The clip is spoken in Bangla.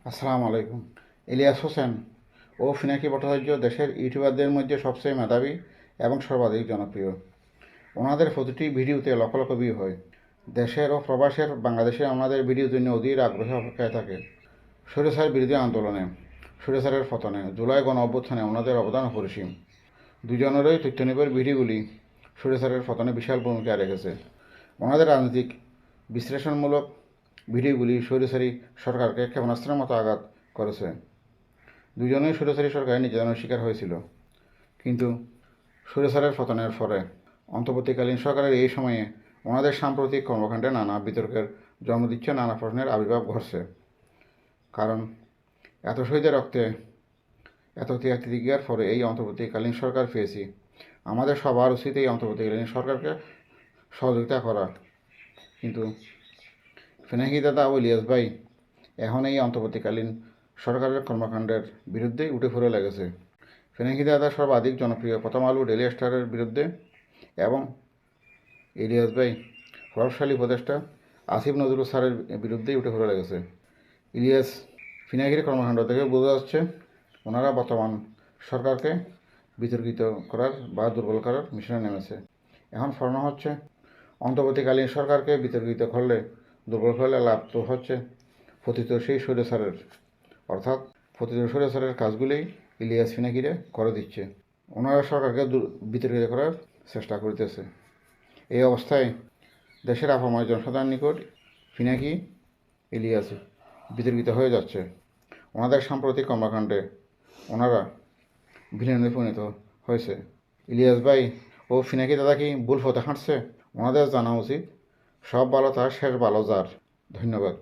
আসসালামু আলাইকুম। ইলিয়াস হোসেন ও ফিনাকি ভট্টাচার্য দেশের ইউটিউবারদের মধ্যে সবচেয়ে মেধাবী এবং সর্বাধিক জনপ্রিয়। ওনাদের প্রতিটি ভিডিওতে লক্ষ লক্ষ ভিউ হয়। দেশের ও প্রবাসের বাংলাদেশে ওনাদের ভিডিওর জন্য অধীর আগ্রহে অপেক্ষায় থাকে। স্বৈরাচার বিরোধী আন্দোলনে, স্বৈরাচারের পতনে, জুলাই গণ অভ্যুত্থানে ওনাদের অবদান অপরিসীম। দুজনেরই তথ্যনির্ভর ভিডিওগুলি স্বৈরাচারের পতনে বিশাল ভূমিকা রেখেছে। ওনাদের রাজনৈতিক বিশ্লেষণমূলক ভিডিওগুলি স্বৈরাচারী সরকারকে ক্ষেপণাস্ত্রের মতো আঘাত করেছে। দুজনেই স্বৈরাচারী সরকারের নির্যাতনের শিকার হয়েছিল, কিন্তু স্বৈরাচারের পতনের পরে অন্তর্বর্তীকালীন সরকারের এই সময়ে ওনাদের সাম্প্রতিক কর্মকাণ্ডে নানা বিতর্কের জন্ম দিচ্ছে, নানা প্রশ্নের আবির্ভাব ঘটছে। কারণ এত শহীদের রক্তে, এত ত্যাগ তিতিক্ষার পরে এই অন্তর্বর্তীকালীন সরকার পেয়েছি। আমাদের সবার উচিত এই অন্তর্বর্তীকালীন সরকারকে সহযোগিতা করা। কিন্তু ফিনাকি দাদা ও ইলিয়াস ভাই এখন এই অন্তর্বর্তীকালীন সরকারের কর্মকাণ্ডের বিরুদ্ধেই উঠে পড়ে লেগেছে। ফিনাকি দাদা সর্বাধিক জনপ্রিয় প্রথম আলো ডেইলি স্টারের বিরুদ্ধে, এবং ইলিয়াস ভাই প্রভাবশালী উপদেষ্টা আসিফ নজরুল স্যারের বিরুদ্ধেই উঠে পড়ে লেগেছে। ইলিয়াস ফিনাকির কর্মকাণ্ড থেকে বোঝা যাচ্ছে ওনারা বর্তমান সরকারকে বিতর্কিত করার বা দুর্বল করার মিশনে নেমেছে। এখন প্রশ্ন হচ্ছে, অন্তর্বর্তীকালীন সরকারকে বিতর্কিত করলে, দুর্বল করলে লাভ তো হচ্ছে পতিত সেই স্বৈরাচারের, অর্থাৎ পতিত স্বৈরাচারের কাজগুলোই ইলিয়াস ফিনাকিরে করে দিচ্ছে। ওনারা সরকারকে বিতর্কিত করার চেষ্টা করতেছে। এই অবস্থায় দেশের আপামর জনসাধারণ নিকট ফিনাকি, ইলিয়াস বিতর্কিত হয়ে যাচ্ছে। ওনাদের সাম্প্রতিক কর্মকাণ্ডে ওনারা ভিলেনে পরিণত হয়েছে। ইলিয়াস ভাই ও ফিনাকি দাদা কি ভুল পথে হাঁটছে? ওনাদের জানা উচিত, সব ভালো তার শেষ ভালো যার। ধন্যবাদ।